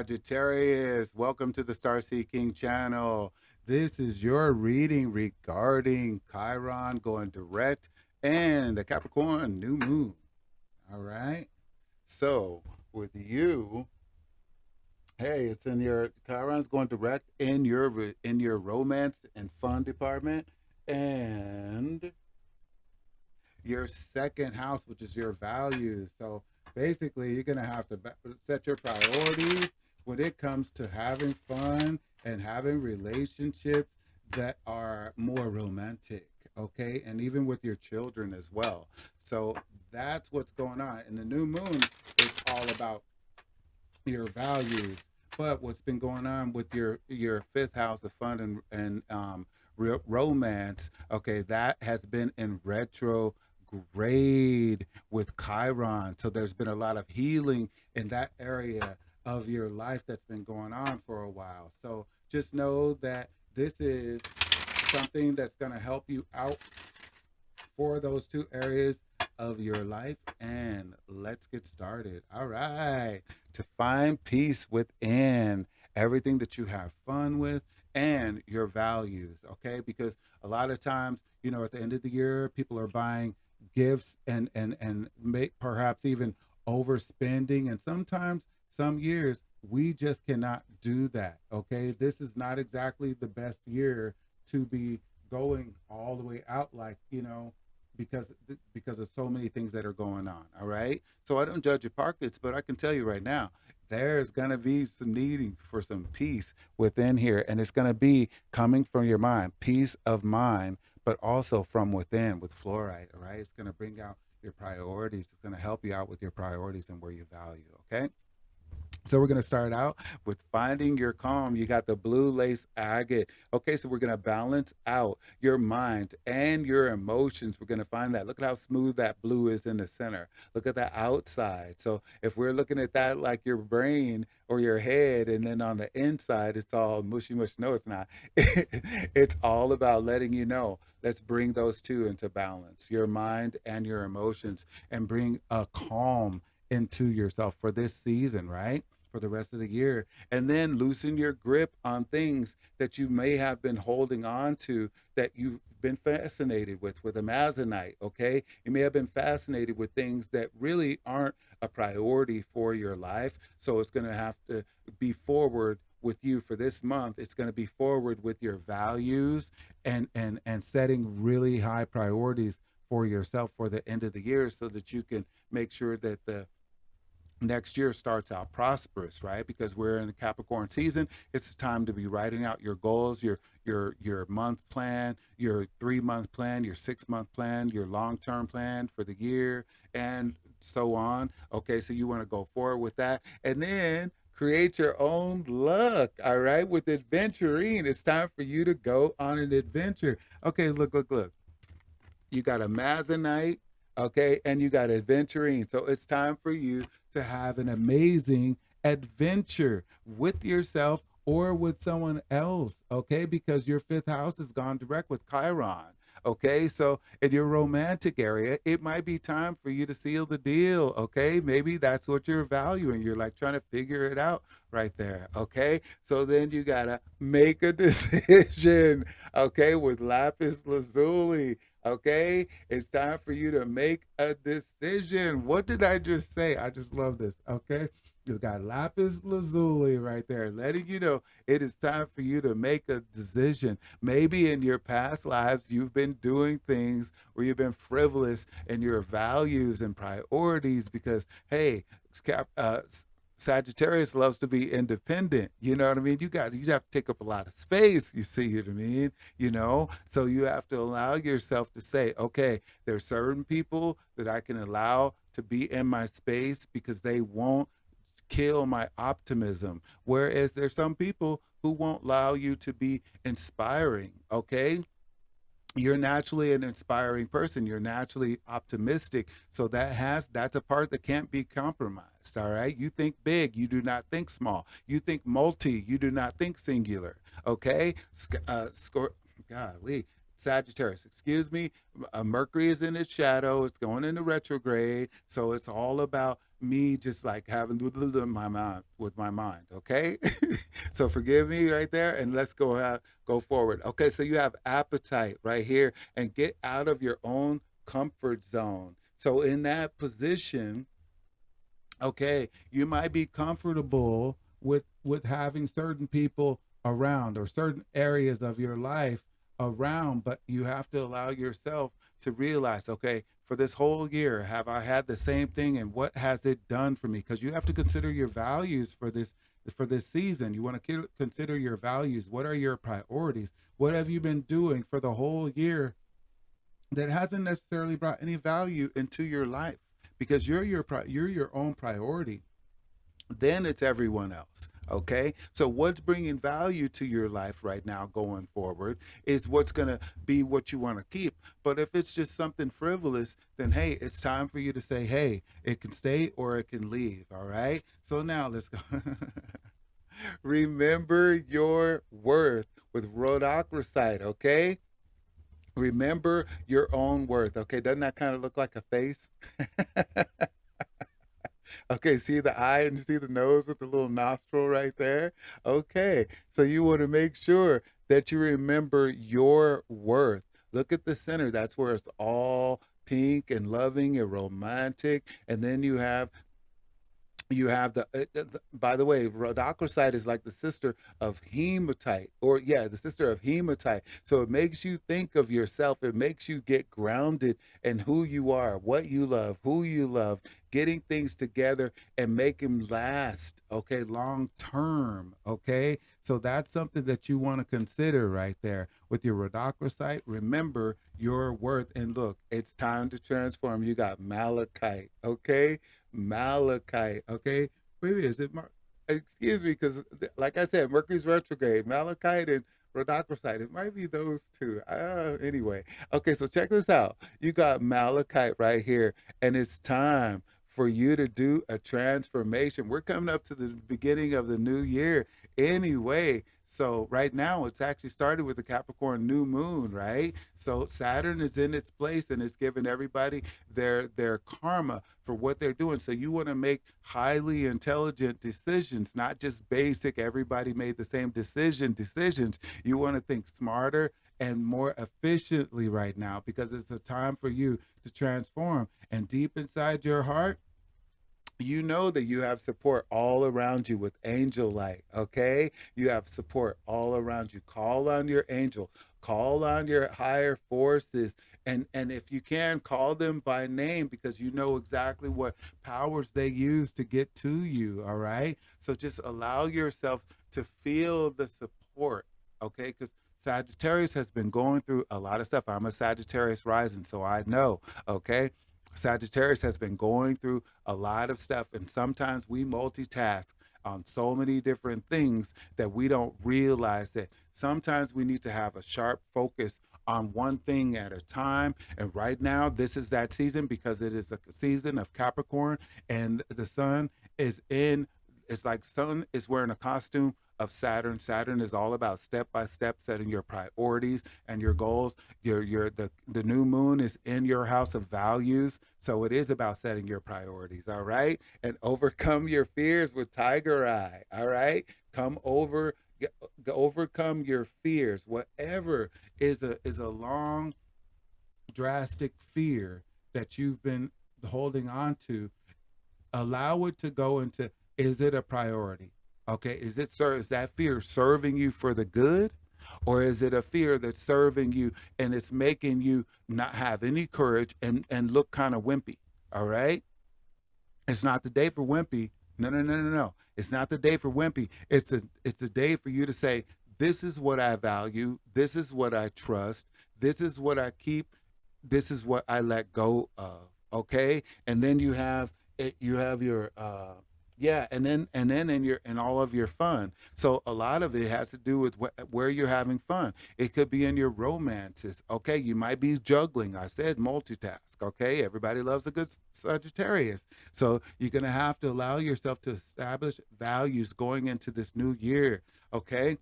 Sagittarius, welcome to the Starseed channel. This is your reading regarding Chiron going direct and the Capricorn new moon. All right. So with you, hey, it's in your Chiron's going direct in your romance and fun department, and your second house, which is your values. So basically, you're going to have to set your priorities when it comes to having fun and having relationships that are more romantic, okay? And even with your children as well. So that's what's going on. And the new moon is all about your values. But what's been going on with your fifth house of fun and romance, okay, that has been in retrograde with Chiron. So there's been a lot of healing in that area of your life that's been going on for a while. So just know that this is something that's going to help you out for those two areas of your life. And let's get started. All right. To find peace within everything that you have fun with and your values, okay? Because a lot of times, at the end of the year, people are buying gifts and make perhaps even overspending. And sometimes some years we just cannot do that, okay? This is not exactly the best year to be going all the way out, like, because of so many things that are going on. All right. So I don't judge your pockets, but I can tell you right now, there's going to be some needing for some peace within here. And it's going to be coming from your mind, peace of mind, but also from within with fluoride. All right. It's going to bring out your priorities. It's going to help you out with your priorities and where you value. Okay. So we're going to start out with finding your calm. You got the blue lace agate. Okay, so we're going to balance out your mind and your emotions. We're going to find that. Look at how smooth that blue is in the center. Look at the outside. So if we're looking at that like your brain or your head, and then on the inside, it's all mushy mush. No, it's not. It's all about letting you know. Let's bring those two into balance, your mind and your emotions, and bring a calm into yourself for this season, right? For the rest of the year. And then loosen your grip on things that you may have been holding on to that you've been fascinated with Amazonite, okay? You may have been fascinated with things that really aren't a priority for your life. So it's going to have to be forward with you for this month. It's going to be forward with your values and setting really high priorities for yourself for the end of the year so that you can make sure that the next year starts out prosperous, right? Because we're in the Capricorn season. It's the time to be writing out your goals, your month plan, your 3 month plan, your 6 month plan, your long-term plan for the year, and so on. Okay, so you want to go forward with that. And then create your own luck, all right? With adventuring, it's time for you to go on an adventure. Okay, look. You got a Amazonite, okay, and you got adventuring. So it's time for you to have an amazing adventure with yourself or with someone else, okay? Because your fifth house has gone direct with Chiron. Okay, so in your romantic area, it might be time for you to seal the deal. Okay, maybe that's what you're valuing. You're like trying to figure it out right there. Okay, so then you gotta make a decision. Okay, with lapis lazuli. Okay, it's time for you to make a decision. What did I just say? I just love this. Okay, you got lapis lazuli right there, letting you know it is time for you to make a decision. Maybe in your past lives, you've been doing things where you've been frivolous in your values and priorities because, hey, Sagittarius loves to be independent. You know what I mean? You have to take up a lot of space. You see what I mean? So you have to allow yourself to say, okay, there's certain people that I can allow to be in my space because they won't kill my optimism. Whereas there's some people who won't allow you to be inspiring. Okay, you're naturally an inspiring person, you're naturally optimistic, so that's a part that can't be compromised. All right, you think big, you do not think small. You think multi, you do not think singular. Okay, score, golly, Sagittarius, excuse me. Mercury is in its shadow, it's going into retrograde, so it's all about me just like having my mind, okay? So forgive me right there, and let's go forward. Okay, so you have appetite right here, and get out of your own comfort zone. So in that position, okay, you might be comfortable with having certain people around or certain areas of your life around, but you have to allow yourself to realize, okay, for this whole year, have I had the same thing, and what has it done for me? Because you have to consider your values for this season. You want to consider your values. What are your priorities? What have you been doing for the whole year that hasn't necessarily brought any value into your life? Because you're your own priority, then it's everyone else. Okay, so what's bringing value to your life right now going forward is what's going to be what you want to keep. But if it's just something frivolous, then hey, it's time for you to say, hey, it can stay or it can leave. All right, so now let's go. Remember your worth with rhodochrosite. Okay, remember your own worth. Okay, doesn't that kind of look like a face? Okay, see the eye and see the nose with the little nostril right there? Okay, so you want to make sure that you remember your worth. Look at the center. That's where it's all pink and loving and romantic. And then you have by the way, rhodochrosite is like the sister of hematite, or yeah, the sister of hematite. So it makes you think of yourself. It makes you get grounded in who you are, what you love, who you love, getting things together and make them last, okay, long term. Okay, so that's something that you want to consider right there with your rhodochrosite. Remember your worth. And look, it's time to transform. You got malachite. Okay, malachite. Okay, maybe is it excuse me, because like I said, Mercury's retrograde, malachite and rhodochrosite, it might be those two. Anyway, okay, so check this out. You got malachite right here, and it's time for you to do a transformation. We're coming up to the beginning of the new year anyway. So right now it's actually started with the Capricorn new moon, right? So Saturn is in its place and it's giving everybody their karma for what they're doing. So you want to make highly intelligent decisions, not just basic everybody made the same decisions. You want to think smarter and more efficiently right now, because it's a time for you to transform. And deep inside your heart, you know that you have support all around you with angel light. Okay, you have support all around you. Call on your angel, call on your higher forces, and if you can, call them by name, because you know exactly what powers they use to get to you. All right, so just allow yourself to feel the support. Okay, because Sagittarius has been going through a lot of stuff. I'm a Sagittarius rising, so I know. Okay, Sagittarius has been going through a lot of stuff, and sometimes we multitask on so many different things that we don't realize that sometimes we need to have a sharp focus on one thing at a time. And right now, this is that season, because it is a season of Capricorn, and the sun is in. It's like sun is wearing a costume of Saturn. Saturn is all about step by step setting your priorities and your goals. The new moon is in your house of values, so it is about setting your priorities. All right, and overcome your fears with Tiger Eye. All right, come over, overcome your fears. Whatever is a long, drastic fear that you've been holding on to, allow it to go into, is it a priority? Okay, is that fear serving you for the good, or is it a fear that's serving you and it's making you not have any courage and look kind of wimpy? All right, it's not the day for wimpy. No, no, no, no, no. It's not the day for wimpy. It's a day for you to say, this is what I value, this is what I trust, this is what I keep, this is what I let go of. Okay, and then you have you have your yeah, and then in all of your fun. So a lot of it has to do with where you're having fun. It could be in your romances. Okay, you might be juggling. I said multitask. Okay, everybody loves a good Sagittarius. So you're gonna have to allow yourself to establish values going into this new year. Okay,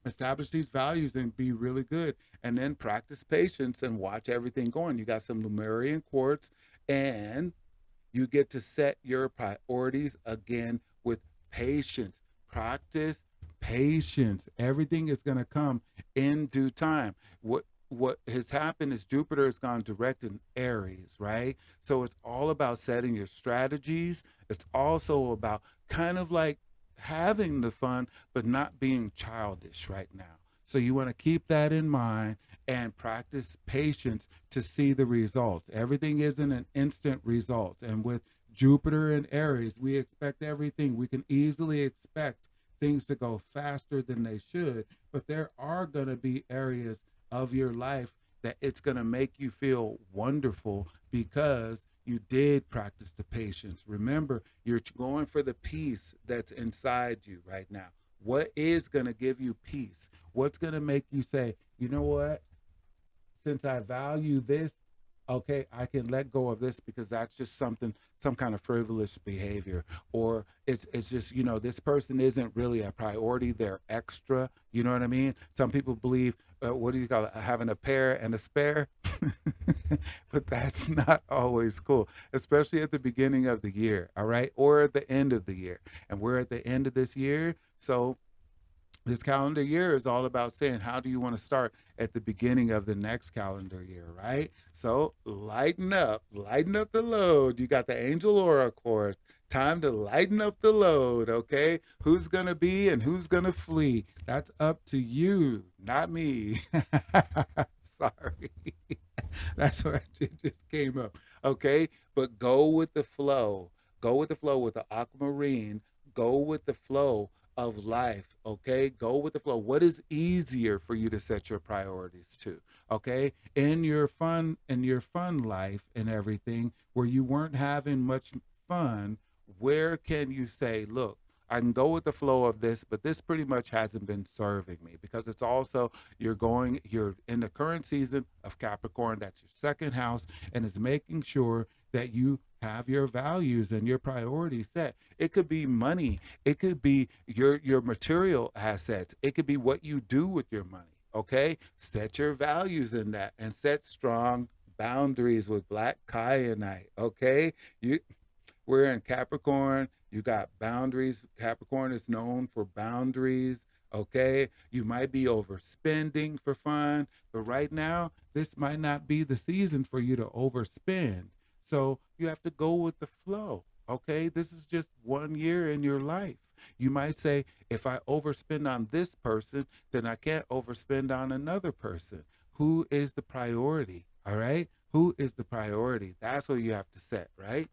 establish these values and be really good, and then practice patience and watch everything going. You got some Lemurian quartz, and You get to set your priorities again with patience. Practice patience. Everything is going to come in due time. What has happened is Jupiter has gone direct in Aries, right? So it's all about setting your strategies. It's also about kind of like having the fun, but not being childish right now. So you want to keep that in mind and practice patience to see the results. Everything isn't an instant result. And with Jupiter and Aries, we expect everything. We can easily expect things to go faster than they should, but there are going to be areas of your life that it's going to make you feel wonderful because you did practice the patience. Remember, you're going for the peace that's inside you right now. What is going to give you peace? What's going to make you say, you know what? Since I value this, okay, I can let go of this because that's just something, some kind of frivolous behavior, or it's just, you know, this person isn't really a priority. They're extra. You know what I mean? Some people believe, what do you call it, having a pair and a spare, but that's not always cool, especially at the beginning of the year. All right, or at the end of the year, and we're at the end of this year, so this calendar year is all about saying, how do you want to start at the beginning of the next calendar year, right? So lighten up the load. You got the Angel Aura course. Time to lighten up the load, okay? Who's going to be and who's going to flee? That's up to you, not me. Sorry. That's what just came up, okay? But go with the flow. Go with the flow with the aquamarine. Go with the flow of life, okay? Go with the flow. What is easier for you to set your priorities to, okay? In your fun life and everything, where you weren't having much fun, where can you say, look, I can go with the flow of this, but this pretty much hasn't been serving me, because it's also, you're in the current season of Capricorn, that's your second house, and it's making sure that you have your values and your priorities set. It could be money, it could be your material assets, it could be what you do with your money. Okay, set your values in that and set strong boundaries with black kyanite. Okay, you we're in Capricorn. You got boundaries. Capricorn is known for boundaries. Okay. You might be overspending for fun, but right now, this might not be the season for you to overspend. So you have to go with the flow. Okay. This is just 1 year in your life. You might say, if I overspend on this person, then I can't overspend on another person. Who is the priority? All right. Who is the priority? That's what you have to set, right?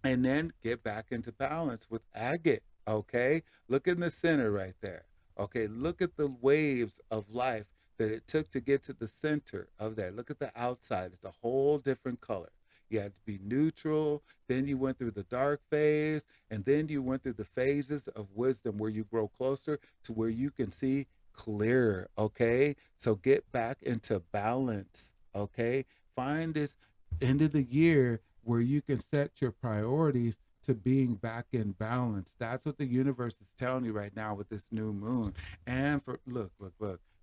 And then get back into balance with agate. Okay, look in the center right there. Okay, look at the waves of life that it took to get to the center of that. Look at the outside, it's a whole different color. You had to be neutral, then you went through the dark phase, and then you went through the phases of wisdom where you grow closer to where you can see clearer. Okay, so get back into balance. Okay, find this end of the year where you can set your priorities to being back in balance. That's what the universe is telling you right now with this new moon. And for look,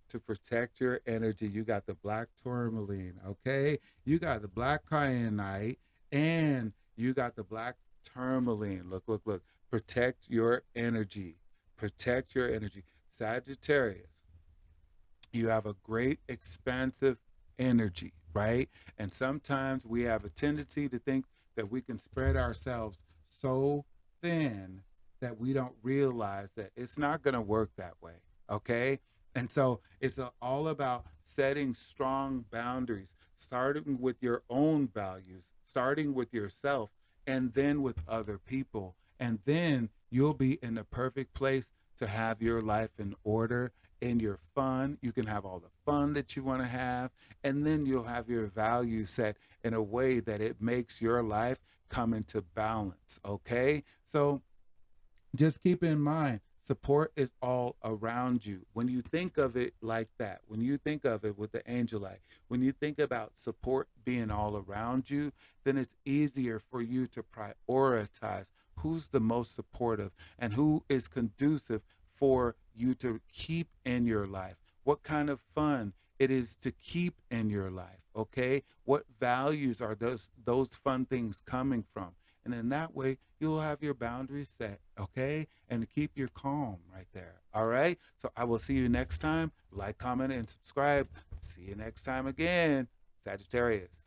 to protect your energy, you got the black tourmaline, okay? You got the black kyanite and you got the black tourmaline. Look. Protect your energy. Protect your energy. Sagittarius, you have a great expansive energy, right? And sometimes we have a tendency to think that we can spread ourselves so thin that we don't realize that it's not going to work that way, okay? And so it's all about setting strong boundaries, starting with your own values, starting with yourself, and then with other people. And then you'll be in the perfect place to have your life in order. In your fun, you can have all the fun that you want to have, and then you'll have your values set in a way that it makes your life come into balance. Okay, so just keep in mind, support is all around you. When you think of it like that, when you think of it with the angelite, when you think about support being all around you, then it's easier for you to prioritize who's the most supportive and who is conducive for you to keep in your life. What kind of fun it is to keep in your life, okay? What values are those fun things coming from? And in that way, you'll have your boundaries set, okay? And keep your calm right there, all right? So I will see you next time. Like, comment, and subscribe. See you next time again. Sagittarius.